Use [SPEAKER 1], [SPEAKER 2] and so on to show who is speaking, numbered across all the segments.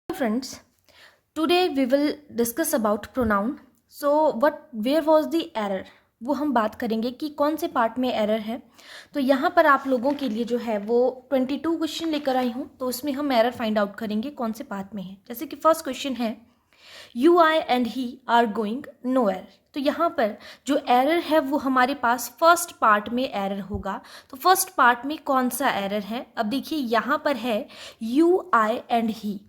[SPEAKER 1] Friends, today we will discuss about pronoun. So where was the error? वो हम बात करेंगे कि कौन से पार्ट में एरर है। तो यहाँ पर आप लोगों के लिए जो है वो 22 क्वेश्चन लेकर आई हूँ, तो उसमें हम एरर फाइंड आउट करेंगे कौन से पार्ट में है। जैसे कि फर्स्ट क्वेश्चन है you I and he are going no error. तो यहाँ पर जो एरर है वो हमारे पास फर्स्ट पार्ट में एरर होगा। तो फर्स्ट पार्ट में कौन सा एरर है? अब देखिए यहाँ पर है यू आई एंड ही,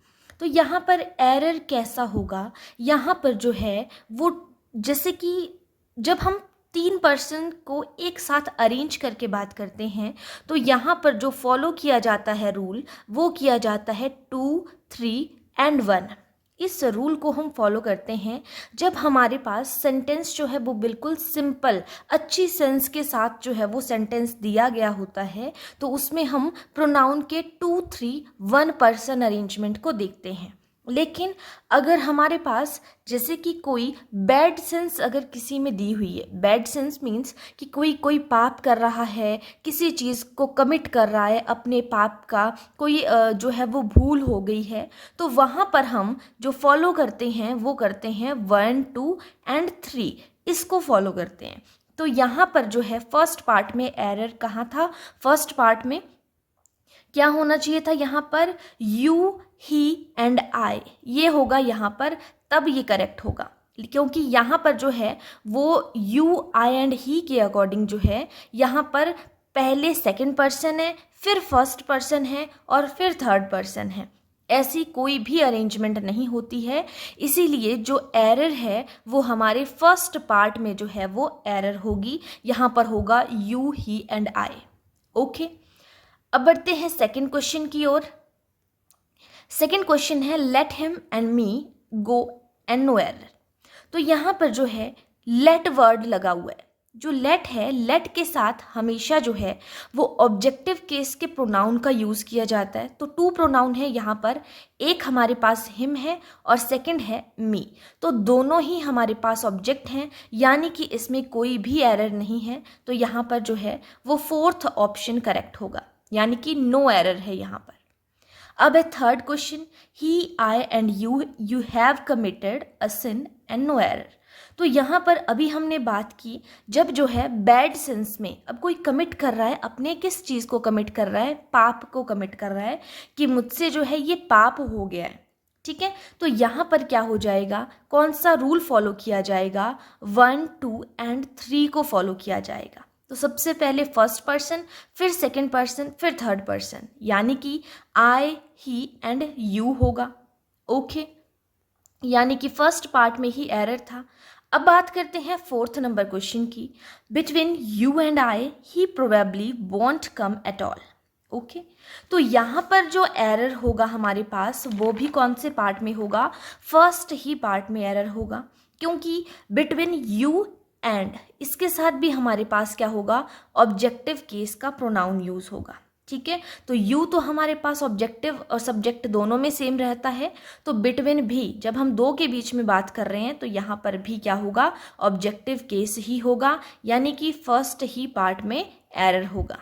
[SPEAKER 1] तो यहाँ पर एरर कैसा होगा? यहाँ पर जो है वो जैसे कि जब हम 3 पर्सन को एक साथ अरेंज करके बात करते हैं तो यहाँ पर जो फॉलो किया जाता है रूल वो किया जाता है 2, 3 एंड 1। इस रूल को हम फॉलो करते हैं जब हमारे पास सेंटेंस जो है वो बिल्कुल सिंपल अच्छी सेंस के साथ जो है वो सेंटेंस दिया गया होता है, तो उसमें हम प्रोनाउन के 2, 3, 1 पर्सन अरेंजमेंट को देखते हैं। लेकिन अगर हमारे पास जैसे कि कोई बैड सेंस अगर किसी में दी हुई है, बैड सेंस मीन्स कि कोई पाप कर रहा है, किसी चीज़ को कमिट कर रहा है, अपने पाप का कोई जो है वो भूल हो गई है, तो वहाँ पर हम जो फॉलो करते हैं वो करते हैं 1, 2 एंड 3, इसको फॉलो करते हैं। तो यहाँ पर जो है फर्स्ट पार्ट में एरर कहाँ था? फर्स्ट पार्ट में क्या होना चाहिए था? यहाँ पर यू, ही एंड आई, ये होगा यहाँ पर, तब ये करेक्ट होगा। क्योंकि यहाँ पर जो है वो यू, आई एंड ही के अकॉर्डिंग जो है यहाँ पर पहले सेकंड पर्सन है, फिर फर्स्ट पर्सन है और फिर थर्ड पर्सन है। ऐसी कोई भी अरेंजमेंट नहीं होती है, इसीलिए जो एरर है वो हमारे फर्स्ट पार्ट में जो है वो एरर होगी। यहाँ पर होगा you, he and I. Okay, अब बढ़ते हैं सेकंड क्वेश्चन की ओर। सेकंड क्वेश्चन है let him and me go and no error. तो यहाँ पर जो है लेट वर्ड लगा हुआ है। जो लेट है, लेट के साथ हमेशा जो है वो ऑब्जेक्टिव केस के प्रोनाउन का यूज़ किया जाता है। तो 2 प्रोनाउन है यहाँ पर, एक हमारे पास हिम है और सेकंड है मी, तो दोनों ही हमारे पास ऑब्जेक्ट हैं, यानी कि इसमें कोई भी एरर नहीं है। तो यहाँ पर जो है वो फोर्थ ऑप्शन करेक्ट होगा, यानी कि नो एरर है यहाँ पर। अब है third question, he, I and you have committed a sin and no error. तो यहाँ पर अभी हमने बात की जब जो है बैड सेंस में अब कोई कमिट कर रहा है, अपने किस चीज़ को कमिट कर रहा है? पाप को कमिट कर रहा है कि मुझसे जो है ये पाप हो गया है। ठीक है, तो यहाँ पर क्या हो जाएगा? कौन सा रूल फॉलो किया जाएगा? 1, 2 एंड 3 को फॉलो किया जाएगा। तो सबसे पहले फर्स्ट पर्सन, फिर सेकंड पर्सन, फिर थर्ड पर्सन, यानी कि आई, ही एंड यू होगा। ओके, यानी कि फर्स्ट पार्ट में ही एरर था। अब बात करते हैं फोर्थ नंबर क्वेश्चन की। Between you and I he probably want come at all. Okay, तो यहाँ पर जो एरर होगा हमारे पास वो भी कौन से पार्ट में होगा? फर्स्ट ही पार्ट में एरर होगा, क्योंकि बिटवीन यू एंड इसके साथ भी हमारे पास क्या होगा? ऑब्जेक्टिव केस का प्रोनाउन यूज होगा। ठीक है, तो यू तो हमारे पास ऑब्जेक्टिव और सब्जेक्ट दोनों में सेम रहता है, तो बिटवीन भी जब हम दो के बीच में बात कर रहे हैं तो यहाँ पर भी क्या होगा? ऑब्जेक्टिव केस ही होगा, यानी कि फर्स्ट ही पार्ट में एरर होगा।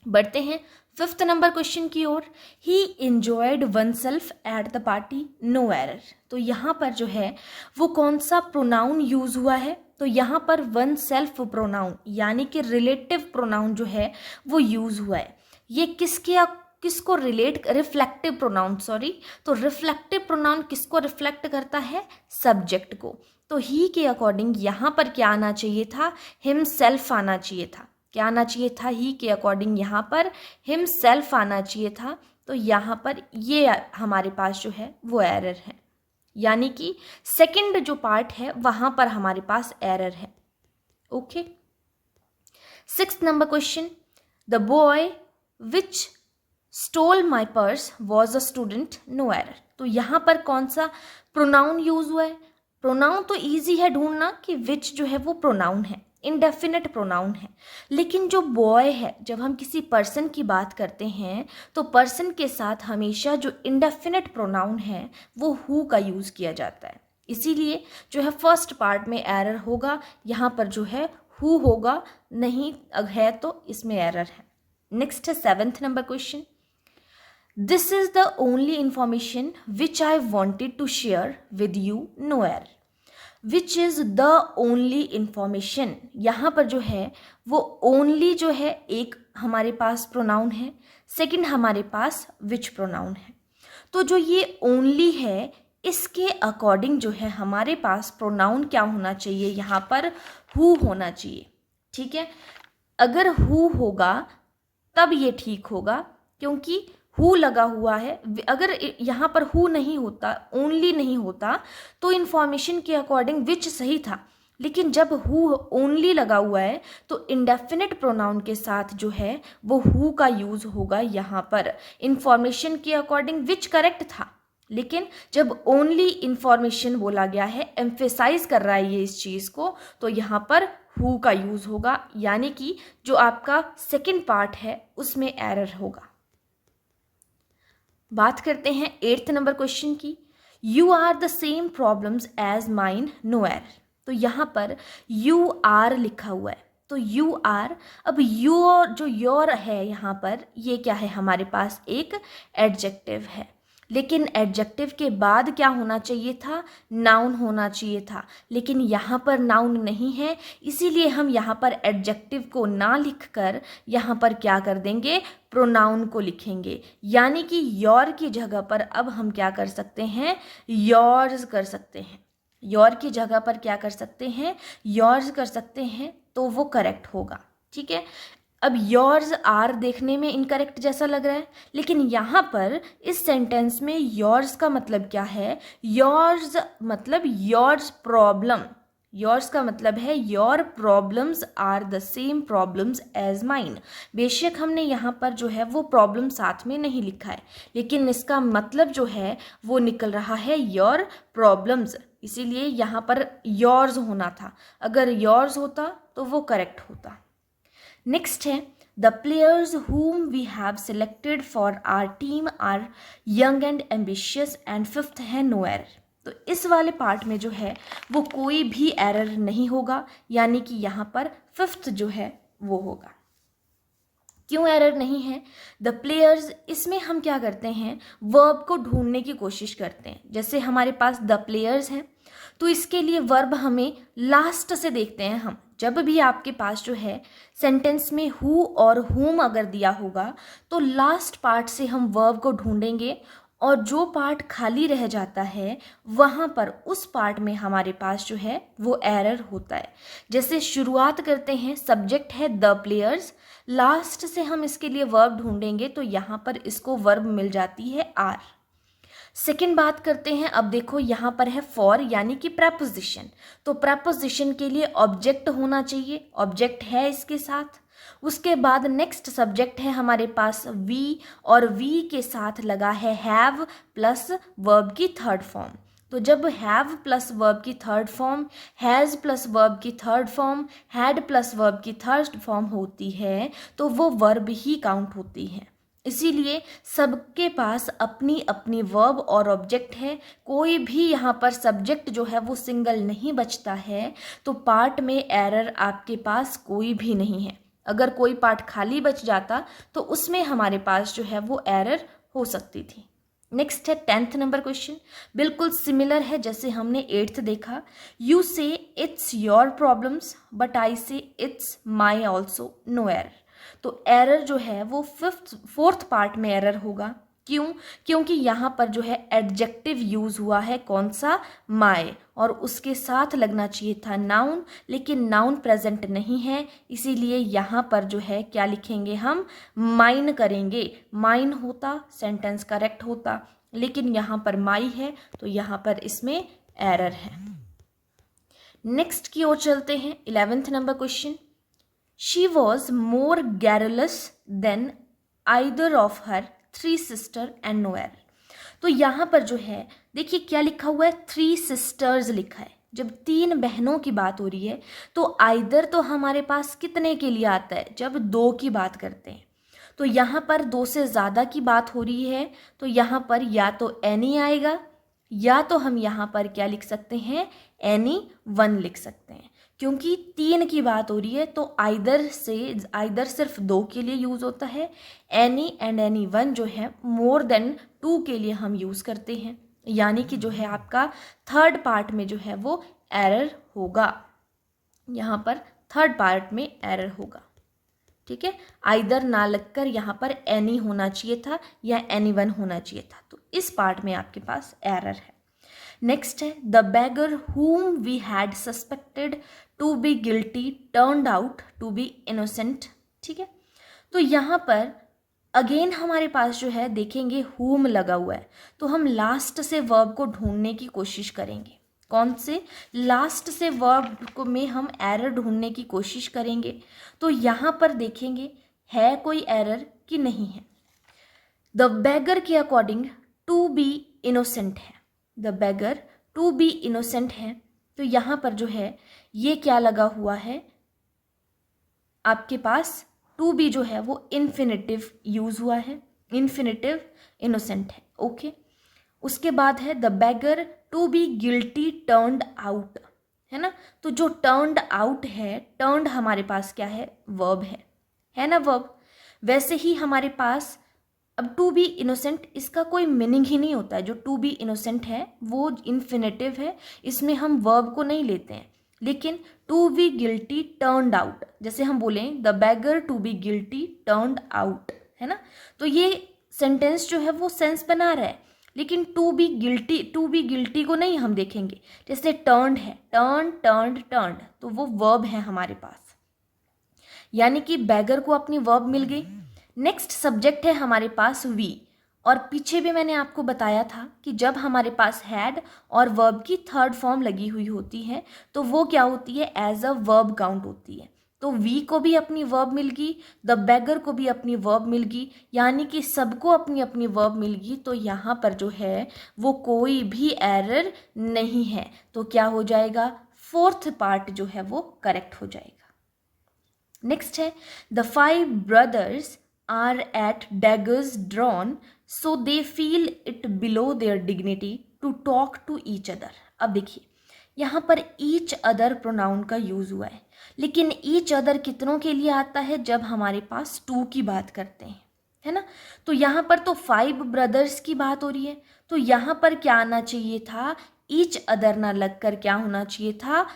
[SPEAKER 1] बढ़ते हैं फिफ्थ नंबर क्वेश्चन की ओर। He enjoyed oneself at the party, no error. तो यहाँ पर जो है वो कौन सा प्रोनाउन यूज हुआ है? तो यहाँ पर वन सेल्फ प्रोनाउन, यानी कि रिलेटिव प्रोनाउन जो है वो यूज हुआ है। ये किसको रिलेट? Reflective pronoun, sorry. तो रिफ्लेक्टिव प्रोनाउन किसको रिफ्लेक्ट करता है? सब्जेक्ट को। तो ही के अकॉर्डिंग यहाँ पर क्या आना चाहिए था? हिमसेल्फ आना चाहिए था। क्या आना चाहिए था? ही के अकॉर्डिंग यहाँ पर हिमसेल्फ आना चाहिए था। तो यहाँ पर ये हमारे पास जो है वो एरर है, यानी कि सेकंड जो पार्ट है वहां पर हमारे पास एरर है। Okay, sixth number question, the boy which stole my purse was a student, no error. तो यहाँ पर कौन सा प्रोनाउन यूज हुआ है? प्रोनाउन तो इजी है ढूंढना कि विच जो है वो प्रोनाउन है, इनडेफिनेट प्रोनाउन है। लेकिन जो बॉय है, जब हम किसी पर्सन की बात करते हैं तो पर्सन के साथ हमेशा जो इनडेफिनेट प्रोनाउन है वो हु का यूज़ किया जाता है। इसीलिए जो है फर्स्ट पार्ट में एरर होगा, यहाँ पर जो है हु होगा, नहीं है तो इसमें एरर है। नेक्स्ट है seventh number question, this is the only information which I wanted to share with you, no error. Which is the only information, यहाँ पर जो है वो ओनली जो है एक हमारे पास प्रोनाउन है, सेकंड हमारे पास विच प्रोनाउन है। तो जो ये ओनली है इसके अकॉर्डिंग जो है हमारे पास प्रोनाउन क्या होना चाहिए, यहाँ पर हु होना चाहिए। ठीक है, अगर हु होगा तब ये ठीक होगा, क्योंकि हु लगा हुआ है। अगर यहाँ पर हु नहीं होता, ओनली नहीं होता, तो इन्फॉर्मेशन के अकॉर्डिंग विच सही था। लेकिन जब हु ओनली लगा हुआ है तो इंडेफिनिट प्रोनाउन के साथ जो है वो हु का यूज होगा। यहाँ पर इन्फॉर्मेशन के अकॉर्डिंग विच करेक्ट था, लेकिन जब ओनली इंफॉर्मेशन बोला गया है, एम्फेसाइज कर रहा है ये इस चीज़ को, तो यहाँ पर हु का यूज होगा, यानी कि जो आपका सेकंड पार्ट है उसमें एरर होगा। बात करते हैं 8th नंबर क्वेश्चन की। You are the same problems as mine, no error. तो यहाँ पर यू आर लिखा हुआ है, तो यू आर, अब योर जो योर है यहाँ पर ये क्या है, हमारे पास एक एडजेक्टिव है, लेकिन एडजेक्टिव के बाद क्या होना चाहिए था, नाउन होना चाहिए था, लेकिन यहाँ पर नाउन नहीं है, इसीलिए हम यहाँ पर एडजेक्टिव को ना लिखकर यहाँ पर क्या कर देंगे, प्रोनाउन को लिखेंगे। यानी कि योर की जगह पर अब हम क्या कर सकते हैं, योर्स कर सकते हैं। योर की जगह पर क्या कर सकते हैं, योर्स कर सकते हैं, तो वो करेक्ट होगा। ठीक है, अब योर्स आर देखने में इनकरेक्ट जैसा लग रहा है, लेकिन यहाँ पर इस सेंटेंस में योर्स का मतलब क्या है, योर्स मतलब योर्स प्रॉब्लम, योर्स का मतलब है your problems are the same problems as mine. बेशक हमने यहाँ पर जो है वो प्रॉब्लम साथ में नहीं लिखा है, लेकिन इसका मतलब जो है वो निकल रहा है योर प्रॉब्लम्स, इसीलिए यहाँ पर योर्स होना था। अगर योर्स होता तो वो करेक्ट होता। नेक्स्ट है the players whom we have selected for our team are young and ambitious and 5th है no error। तो इस वाले पार्ट में जो है वो कोई भी एरर नहीं होगा, यानी कि यहाँ पर 5th जो है वो होगा। क्यों एरर नहीं है, द प्लेयर्स, इसमें हम क्या करते हैं, वर्ब को ढूंढने की कोशिश करते हैं। जैसे हमारे पास द प्लेयर्स हैं तो इसके लिए वर्ब हमें लास्ट से देखते हैं हम। जब भी आपके पास जो है सेंटेंस में हु और हुम अगर दिया होगा तो लास्ट पार्ट से हम वर्ब को ढूंढेंगे, और जो पार्ट खाली रह जाता है वहाँ पर उस पार्ट में हमारे पास जो है वो एरर होता है। जैसे शुरुआत करते हैं, सब्जेक्ट है द प्लेयर्स, लास्ट से हम इसके लिए वर्ब ढूंढेंगे तो यहाँ पर इसको वर्ब मिल जाती है आर। सेकेंड बात करते हैं, अब देखो यहाँ पर है फॉर यानी कि प्रेपोजिशन, तो प्रेपोजिशन के लिए ऑब्जेक्ट होना चाहिए, ऑब्जेक्ट है इसके साथ। उसके बाद नेक्स्ट सब्जेक्ट है हमारे पास वी, और वी के साथ लगा है हैव प्लस वर्ब की थर्ड फॉर्म। तो जब हैव प्लस वर्ब की third form, has plus verb की third form, had plus verb की थर्ड फॉर्म होती है तो वो वर्ब ही काउंट होती है। इसीलिए सबके पास अपनी अपनी वर्ब और ऑब्जेक्ट है, कोई भी यहाँ पर सब्जेक्ट जो है वो सिंगल नहीं बचता है, तो पार्ट में एरर आपके पास कोई भी नहीं है। अगर कोई पार्ट खाली बच जाता तो उसमें हमारे पास जो है वो एरर हो सकती थी। नेक्स्ट है 10th नंबर क्वेश्चन, बिल्कुल सिमिलर है जैसे हमने 8th देखा। You say it's your problems but I say it's my also, no error. तो एरर जो है वो 4th पार्ट में एरर होगा। क्यों? क्योंकि यहाँ पर जो है एडजेक्टिव यूज हुआ है, कौन सा, माय, और उसके साथ लगना चाहिए था नाउन, लेकिन नाउन प्रेजेंट नहीं है, इसीलिए यहाँ पर जो है क्या लिखेंगे हम, माइन करेंगे। माइन होता सेंटेंस करेक्ट होता, लेकिन यहाँ पर माई है तो यहाँ पर इसमें एरर है। नेक्स्ट की ओर चलते हैं, 11th number question. She was more garrulous than either of her 3 sister and no error. तो यहाँ पर जो है देखिए क्या लिखा हुआ है, 3 सिस्टर्स लिखा है। जब 3 बहनों की बात हो रही है तो आइदर तो हमारे पास कितने के लिए आता है, जब 2 की बात करते हैं। तो यहाँ पर 2 से ज़्यादा की बात हो रही है तो यहाँ पर या तो एनी आएगा, या तो हम यहाँ पर क्या लिख सकते हैं, एनी वन लिख सकते हैं। क्योंकि 3 की बात हो रही है तो आइदर सिर्फ 2 के लिए यूज़ होता है, एनी एंड एनी वन जो है मोर देन 2 के लिए हम यूज़ करते हैं, यानी कि जो है आपका थर्ड पार्ट में जो है वो एरर होगा, यहाँ पर थर्ड पार्ट में एरर होगा। ठीक है, आइदर ना लगकर यहाँ पर एनी होना चाहिए था या एनी वन होना चाहिए था, तो इस पार्ट में आपके पास एरर है। नेक्स्ट है the beggar whom we had suspected to be guilty turned out to be innocent. ठीक है, तो यहाँ पर अगेन हमारे पास जो है देखेंगे whom लगा हुआ है, तो हम लास्ट से वर्ब को ढूंढने की कोशिश करेंगे। कौन से? लास्ट से वर्ब को में हम एरर ढूंढने की कोशिश करेंगे। तो यहाँ पर देखेंगे है कोई एरर कि नहीं है। द बेगर के अकॉर्डिंग टू बी इनोसेंट है, the beggar to be innocent है, तो यहाँ पर जो है ये क्या लगा हुआ है आपके पास, टू बी जो है वो इन्फिनेटिव यूज हुआ है, इन्फिनेटिव इनोसेंट है। ओके, उसके बाद है the beggar to be guilty turned out, है ना, तो जो टर्न्ड आउट है, टर्न्ड हमारे पास क्या है, वर्ब है ना, वर्ब। वैसे ही हमारे पास अब टू बी इनोसेंट, इसका कोई मीनिंग ही नहीं होता है, जो टू बी इनोसेंट है वो इन्फिनेटिव है, इसमें हम वर्ब को नहीं लेते हैं। लेकिन to be guilty turned out, जैसे हम बोलें the beggar to be guilty turned out, है ना, तो ये सेंटेंस जो है वो सेंस बना रहा है, लेकिन टू बी गिल्टी को नहीं हम देखेंगे। जैसे टर्न्ड है, टर्न्ड, तो वो वर्ब है हमारे पास, यानी कि बेगर को अपनी वर्ब मिल गई। नेक्स्ट सब्जेक्ट है हमारे पास वी, और पीछे भी मैंने आपको बताया था कि जब हमारे पास हैड और वर्ब की थर्ड फॉर्म लगी हुई होती है तो वो क्या होती है, एज अ वर्ब काउंट होती है। तो वी को भी अपनी वर्ब मिल गई, द बेगर को भी अपनी वर्ब मिल गई, यानी कि सबको अपनी अपनी वर्ब मिल गई, तो यहाँ पर जो है वो कोई भी एरर नहीं है। तो क्या हो जाएगा, फोर्थ पार्ट जो है वो करेक्ट हो जाएगा। नेक्स्ट है the 5 brothers are at daggers drawn so they feel it below their dignity to talk to each other। अब देखिए यहाँ पर each other प्रोनाउन का यूज हुआ है, लेकिन each other कितनों के लिए आता है, जब हमारे पास 2 की बात करते हैं, है ना। तो यहाँ पर तो 5 ब्रदर्स की बात हो रही है, तो यहाँ पर क्या आना चाहिए था, each other ना लगकर क्या होना चाहिए था,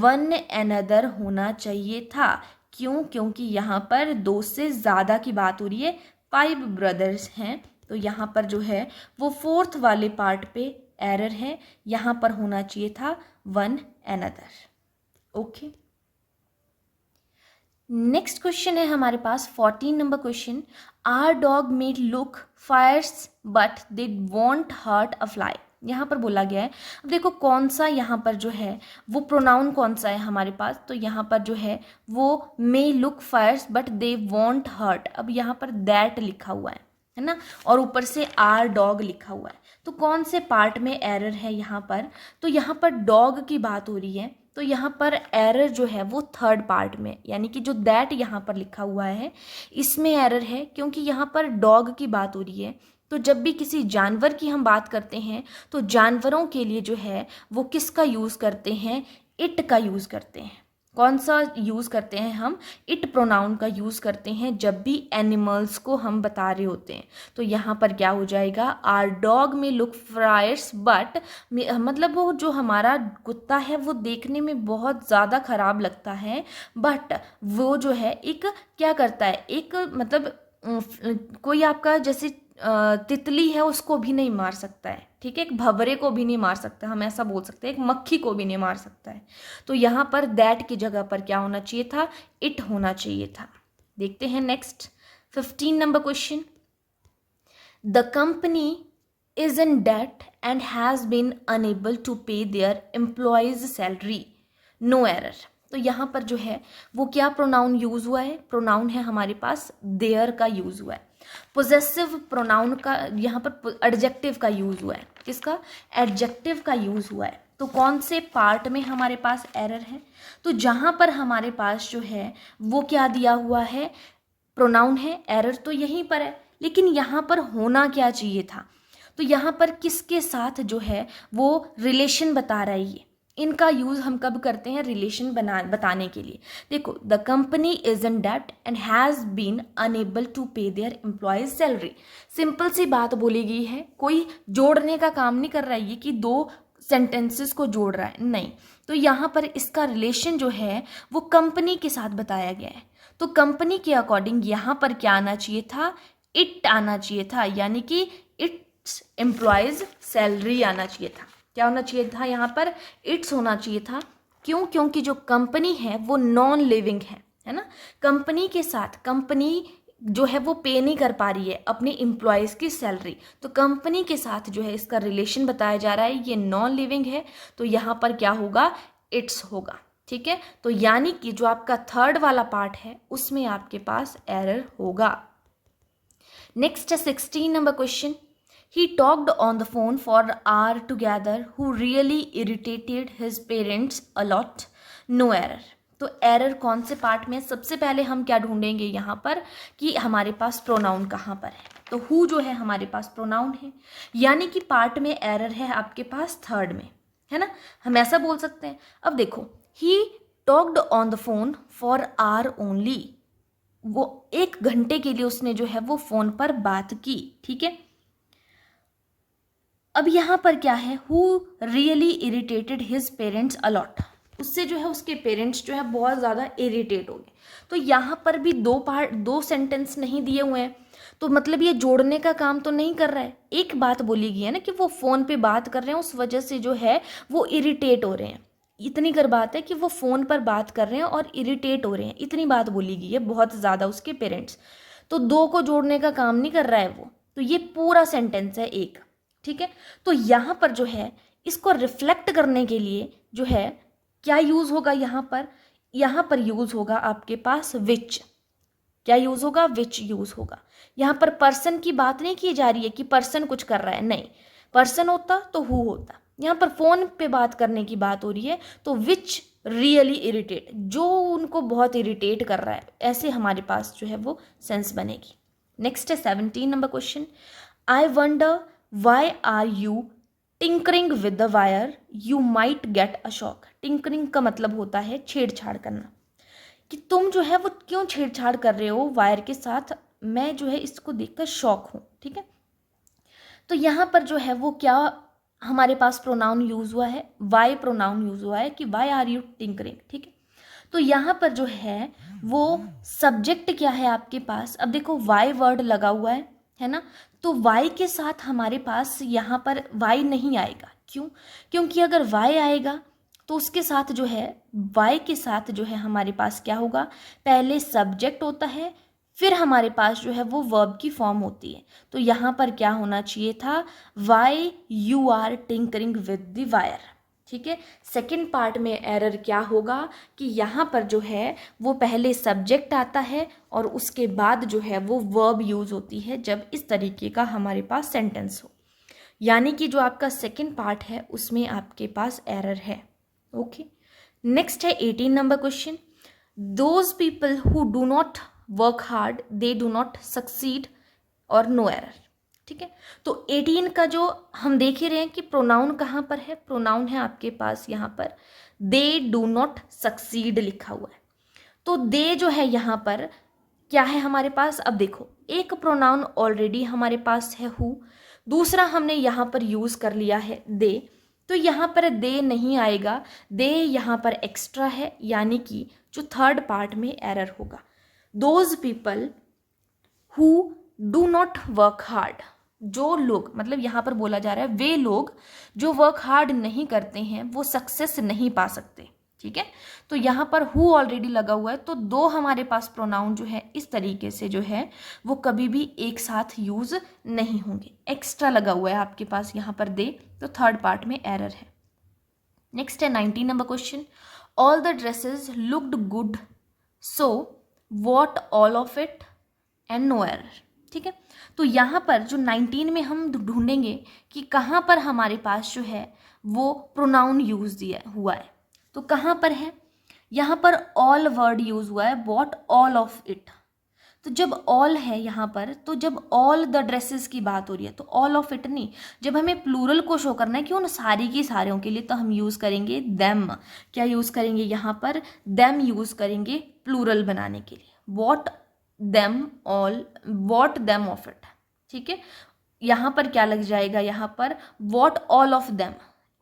[SPEAKER 1] one another होना चाहिए था। क्यों? क्योंकि यहाँ पर 2 से ज़्यादा की बात हो रही है, 5 ब्रदर्स हैं, तो यहाँ पर जो है वो फोर्थ वाले पार्ट पे एरर है, यहाँ पर होना चाहिए था one another. Okay, next question है हमारे पास 14 number question, our dog made look fierce but they won't hurt a fly. यहाँ पर बोला गया है, अब देखो कौन सा यहाँ पर जो है वो प्रोनाउन कौन सा है हमारे पास, तो यहाँ पर जो है वो may look fierce but they won't hurt. अब यहाँ पर दैट लिखा हुआ है ना, और ऊपर से आर डॉग लिखा हुआ है, तो कौन से पार्ट में एरर है यहाँ पर, तो यहाँ पर डॉग की बात हो रही है, तो यहाँ पर एरर जो है वो थर्ड पार्ट में, यानी कि जो दैट यहाँ पर लिखा हुआ है इसमें एरर है, क्योंकि यहाँ पर डॉग की बात हो रही है। तो जब भी किसी जानवर की हम बात करते हैं तो जानवरों के लिए जो है वो किसका यूज़ करते हैं, इट का यूज़ करते हैं। कौन सा यूज़ करते हैं हम, इट प्रोनाउन का यूज़ करते हैं जब भी एनिमल्स को हम बता रहे होते हैं। तो यहाँ पर क्या हो जाएगा, आर डॉग में लुक फ्रायर्स बट, मतलब वो जो हमारा कुत्ता है वो देखने में बहुत ज़्यादा ख़राब लगता है, बट वो जो है एक क्या करता है, एक मतलब कोई आपका जैसे तितली है उसको भी नहीं मार सकता है, ठीक है, एक भंवरे को भी नहीं मार सकता, हम ऐसा बोल सकते हैं, एक मक्खी को भी नहीं मार सकता है। तो यहाँ पर दैट की जगह पर क्या होना चाहिए था, इट होना चाहिए था। देखते हैं next 15 number question, the company is in debt and has been unable to pay their employees salary, no error. तो यहाँ पर जो है वो क्या प्रोनाउन यूज़ हुआ है, प्रोनाउन है हमारे पास देयर का यूज़ हुआ है। पोजेसिव प्रोनाउन का यहाँ पर एडजेक्टिव का यूज़ हुआ है, किसका, एडजेक्टिव का यूज़ हुआ है। तो कौन से पार्ट में हमारे पास एरर है, तो जहाँ पर हमारे पास जो है वो क्या दिया हुआ है, प्रोनाउन है, एरर तो यहीं पर है, लेकिन यहाँ पर होना क्या चाहिए था, तो यहाँ पर किसके साथ जो है वो रिलेशन बता रहा है, ये इनका यूज़ हम कब करते हैं, रिलेशन बताने के लिए। देखो, the company is in debt and has been unable to pay their employees salary. Simple सी बात बोली गई है, कोई जोड़ने का काम नहीं कर रहा है ये कि दो सेंटेंसेस को जोड़ रहा है, नहीं। तो यहाँ पर इसका रिलेशन जो है वो कंपनी के साथ बताया गया है। तो कंपनी के अकॉर्डिंग यहाँ पर क्या आना चाहिए था, इट आना चाहिए था, यानी कि इट्स एम्प्लॉयज सैलरी आना चाहिए था। क्या होना चाहिए था यहाँ पर, इट्स होना चाहिए था। क्यों, क्योंकि जो कंपनी है वो नॉन लिविंग है ना। कंपनी के साथ कंपनी जो है वो पे नहीं कर पा रही है अपने एम्प्लॉयज की सैलरी, तो कंपनी के साथ जो है इसका रिलेशन बताया जा रहा है, ये नॉन लिविंग है, तो यहाँ पर क्या होगा, इट्स होगा। ठीक है, तो यानी कि जो आपका थर्ड वाला पार्ट है उसमें आपके पास एरर होगा। नेक्स्ट है 16 number question. He talked on the phone for an hour together, who really irritated his parents a lot. No error. तो एरर कौन से पार्ट में, सबसे पहले हम क्या ढूंढेंगे यहाँ पर कि हमारे पास प्रोनाउन कहाँ पर है। तो हु जो है हमारे पास प्रोनाउन है, यानी कि पार्ट में एरर है आपके पास थर्ड में, है ना। हम ऐसा बोल सकते हैं। अब देखो, he talked on the phone for hour only, वो 1 घंटे के लिए उसने जो है वो फोन पर बात की। ठीक है, अब यहाँ पर क्या है, who really irritated his parents a lot, उससे जो है उसके पेरेंट्स जो है बहुत ज़्यादा इरिटेट हो गए। तो यहाँ पर भी दो सेंटेंस नहीं दिए हुए हैं, तो मतलब ये जोड़ने का काम तो नहीं कर रहा है। एक बात बोली गई है ना कि वो फ़ोन पे बात कर रहे हैं, उस वजह से जो है वो इरिटेट हो रहे हैं। इतनी कर बात है कि वो फ़ोन पर बात कर रहे हैं और इरिटेट हो रहे हैं, इतनी बात बोली गई है बहुत ज़्यादा उसके पेरेंट्स। तो दो को जोड़ने का काम नहीं कर रहा है वो, तो ये पूरा सेंटेंस है एक। ठीक है, तो यहाँ पर जो है इसको रिफ्लेक्ट करने के लिए जो है क्या यूज़ होगा, यहाँ पर यूज़ होगा आपके पास विच। क्या यूज़ होगा, विच यूज़ होगा। यहाँ पर पर्सन की बात नहीं की जा रही है कि पर्सन कुछ कर रहा है, नहीं, पर्सन होता तो हु होता। यहाँ पर फ़ोन पे बात करने की बात हो रही है, तो विच रियली इरिटेट, जो उनको बहुत इरिटेट कर रहा है, ऐसे हमारे पास जो है वो सेंस बनेगी। नेक्स्ट है 17 number question. I wonder why are you tinkering with the wire, you might get a shock. Tinkering का मतलब होता है छेड़छाड़ करना, कि तुम जो है वो क्यों छेड़छाड़ कर रहे हो वायर के साथ, मैं जो है इसको देखकर शॉक हूँ। ठीक है, तो यहाँ पर जो है वो क्या हमारे पास प्रोनाउन यूज़ हुआ है, वाई प्रोनाउन यूज़ हुआ है कि वाई आर यू टिंकरिंग। ठीक है, तो यहाँ पर जो है वो सब्जेक्ट क्या है आपके पास, अब देखो वाई वर्ड लगा हुआ है ना, तो वाई के साथ हमारे पास यहाँ पर वाई नहीं आएगा। क्यों, क्योंकि अगर वाई आएगा तो उसके साथ जो है वाई के साथ जो है हमारे पास क्या होगा, पहले सब्जेक्ट होता है, फिर हमारे पास जो है वो वर्ब की फॉर्म होती है। तो यहाँ पर क्या होना चाहिए था, why you are tinkering with the wire. ठीक है, सेकंड पार्ट में एरर क्या होगा कि यहाँ पर जो है वो पहले सब्जेक्ट आता है और उसके बाद जो है वो वर्ब यूज़ होती है जब इस तरीके का हमारे पास सेंटेंस हो, यानी कि जो आपका सेकंड पार्ट है उसमें आपके पास एरर है। ओके, नेक्स्ट है 18 number question. Those people who do not work hard they do not succeed और नो एरर। ठीक है, तो 18 का जो हम देख ही रहे हैं कि प्रोनाउन कहाँ पर है, प्रोनाउन है आपके पास यहाँ पर दे डू नॉट सक्सीड लिखा हुआ है। तो दे जो है यहाँ पर क्या है हमारे पास, अब देखो एक प्रोनाउन ऑलरेडी हमारे पास है हु, दूसरा हमने यहाँ पर यूज़ कर लिया है दे, तो यहाँ पर दे नहीं आएगा, दे यहाँ पर एक्स्ट्रा है, यानी कि जो थर्ड पार्ट में एरर होगा। Those people who do not work hard, जो लोग, मतलब यहाँ पर बोला जा रहा है वे लोग जो वर्क हार्ड नहीं करते हैं वो सक्सेस नहीं पा सकते। ठीक है, तो यहाँ पर हु ऑलरेडी लगा हुआ है, तो दो हमारे पास प्रोनाउन जो है इस तरीके से जो है वो कभी भी एक साथ यूज नहीं होंगे, एक्स्ट्रा लगा हुआ है आपके पास यहाँ पर दे, तो थर्ड पार्ट में एरर है। नेक्स्ट है 19 number question. All the dresses looked good, so what all of it and no error. ठीक है, तो यहाँ पर जो 19 में हम ढूंढेंगे कि कहाँ पर हमारे पास जो है वो प्रोनाउन यूज दिया हुआ है, तो कहाँ पर है, यहाँ पर ऑल वर्ड यूज हुआ है, वॉट ऑल ऑफ इट। तो जब ऑल है यहाँ पर, तो जब ऑल द ड्रेसेस की बात हो रही है तो ऑल ऑफ इट नहीं, जब हमें प्लूरल को शो करना है कि उन सारी की सारों के लिए, तो हम यूज़ करेंगे देम। क्या यूज़ करेंगे यहाँ पर? देम यूज़ करेंगे प्लूरल बनाने के लिए। What them all, what them of it, ठीक है। यहाँ पर क्या लग जाएगा? यहाँ पर what all of them,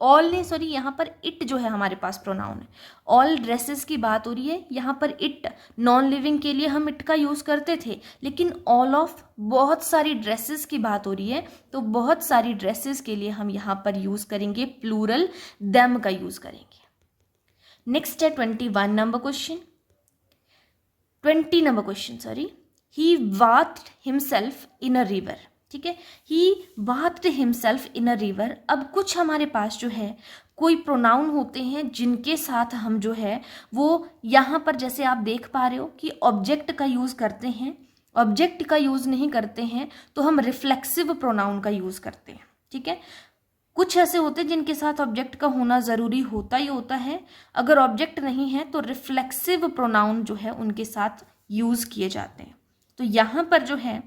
[SPEAKER 1] all नहीं सॉरी, यहाँ पर इट जो है हमारे पास प्रोनाउन है। ऑल ड्रेसेस की बात हो रही है, यहाँ पर इट, नॉन लिविंग के लिए हम इट का यूज़ करते थे, लेकिन ऑल ऑफ बहुत सारी ड्रेसेस की बात हो रही है, तो बहुत सारी ड्रेसेस के लिए हम यहाँ पर यूज़ करेंगे प्लूरल देम का यूज़ करेंगे। नेक्स्ट है 21 number question, 20 number question sorry. He washed himself in a river, ठीक है। He washed himself in a river. अब कुछ हमारे पास जो है कोई प्रोनाउन होते हैं जिनके साथ हम जो है वो यहाँ पर जैसे आप देख पा रहे हो कि ऑब्जेक्ट का यूज़ करते हैं, ऑब्जेक्ट का यूज़ नहीं करते हैं तो हम रिफ्लेक्सिव प्रोनाउन का यूज़ करते हैं, ठीक है। कुछ ऐसे होते हैं जिनके साथ ऑब्जेक्ट का होना ज़रूरी होता ही होता है, अगर ऑब्जेक्ट नहीं है तो रिफ्लेक्सिव प्रोनाउन जो है उनके साथ यूज़ किए जाते हैं। तो यहाँ पर जो है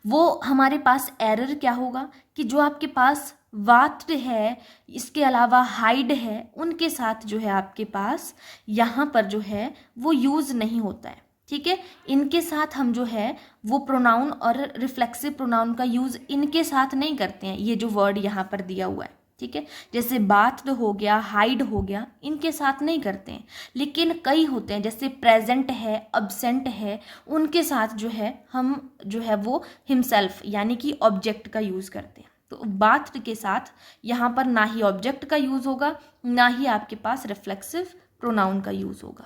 [SPEAKER 1] वो हमारे पास एरर क्या होगा कि जो आपके पास वाथ्ड है, इसके अलावा हाइड है, उनके साथ जो है आपके पास यहाँ पर जो है वो यूज़ नहीं होता है, ठीक है। इनके साथ हम जो है वो प्रोनाउन और रिफ्लेक्सिव प्रोनाउन का यूज़ इनके साथ नहीं करते हैं, ये जो वर्ड यहाँ पर दिया हुआ है, ठीक है। जैसे बाथ्ड हो गया, हाइड हो गया, इनके साथ नहीं करते हैं, लेकिन कई होते हैं जैसे प्रेजेंट है, अब्सेंट है, उनके साथ जो है हम जो है वो हिमसेल्फ यानी कि ऑब्जेक्ट का यूज़ करते हैं। तो बाथ्ड के साथ यहाँ पर ना ही ऑब्जेक्ट का यूज़ होगा, ना ही आपके पास रिफ्लेक्सिव प्रोनाउन का यूज़ होगा।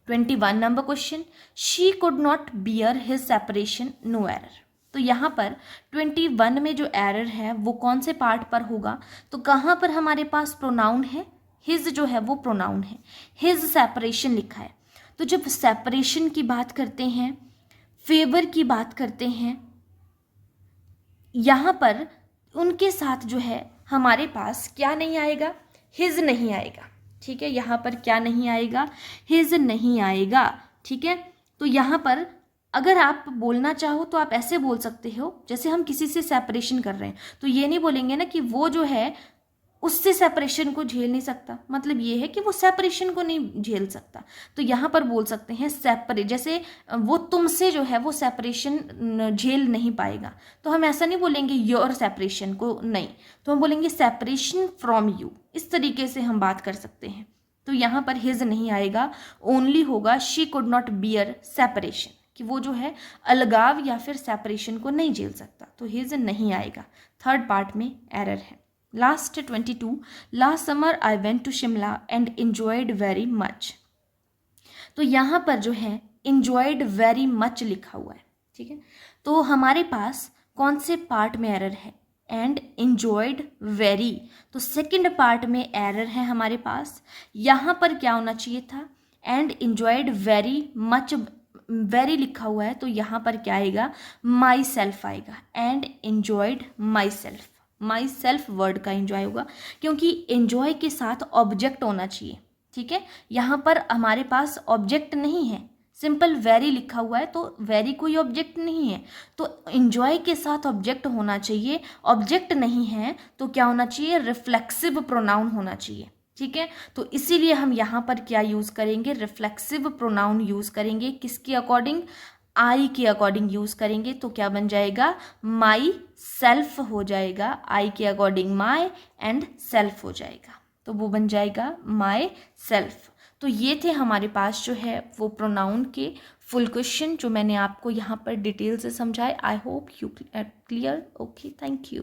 [SPEAKER 1] 21 number question, she could not bear his separation, no error. तो यहाँ पर 21 में जो एरर है वो कौन से पार्ट पर होगा? तो कहाँ पर हमारे पास प्रोनाउन है? हिज जो है वो प्रोनाउन है, हिज सेपरेशन लिखा है। तो जब सेपरेशन की बात करते हैं, फेवर की बात करते हैं, यहाँ पर उनके साथ जो है हमारे पास क्या नहीं आएगा? हिज नहीं आएगा, ठीक है। यहाँ पर क्या नहीं आएगा? हिज नहीं आएगा, ठीक है। तो यहाँ पर अगर आप बोलना चाहो तो आप ऐसे बोल सकते हो, जैसे हम किसी से सेपरेशन कर रहे हैं तो ये नहीं बोलेंगे ना कि वो जो है उससे सेपरेशन को झेल नहीं सकता, मतलब ये है कि वो सेपरेशन को नहीं झेल सकता। तो यहाँ पर बोल सकते हैं सेपरेट, जैसे वो तुमसे जो है वो सेपरेशन झेल नहीं पाएगा, तो हम ऐसा नहीं बोलेंगे योर सेपरेशन को, नहीं, तो हम बोलेंगे सेपरेशन फ्रॉम यू। इस तरीके से हम बात कर सकते हैं। तो यहाँ पर हिज नहीं आएगा, ओनली होगा she could not beer separation, कि वो जो है अलगाव या फिर सेपरेशन को नहीं झेल सकता, तो हिज नहीं आएगा। थर्ड पार्ट में एरर है। Last 22, last summer I went to Shimla and enjoyed very much. तो यहाँ पर जो है enjoyed वेरी मच लिखा हुआ है, ठीक है। तो हमारे पास कौन से पार्ट में एरर है? एंड enjoyed वेरी, तो सेकंड पार्ट में एरर है हमारे पास। यहाँ पर क्या होना चाहिए था? And enjoyed very much, very लिखा हुआ है, तो यहाँ पर क्या आएगा? माई सेल्फ आएगा। And enjoyed my self, my self word का एंजॉय होगा, क्योंकि एंजॉय के साथ ऑब्जेक्ट होना चाहिए, ठीक है। यहाँ पर हमारे पास ऑब्जेक्ट नहीं है, सिंपल वेरी लिखा हुआ है, तो वेरी कोई ऑब्जेक्ट नहीं है, तो एंजॉय के साथ ऑब्जेक्ट होना चाहिए। ऑब्जेक्ट नहीं है तो क्या होना चाहिए? रिफ्लेक्सिव प्रोनाउन होना चाहिए, ठीक है। तो इसीलिए हम यहाँ पर क्या यूज़ करेंगे? रिफ्लेक्सिव प्रोनाउन यूज़ करेंगे। किसके अकॉर्डिंग? आई के अकॉर्डिंग यूज़ करेंगे, तो क्या बन जाएगा? माई सेल्फ हो जाएगा। आई के अकॉर्डिंग माई एंड सेल्फ हो जाएगा, तो वो बन जाएगा माई सेल्फ। तो ये थे हमारे पास जो है वो प्रोनाउन के फुल क्वेश्चन जो मैंने आपको यहाँ पर डिटेल से समझाए। I hope you clear. Okay, thank you.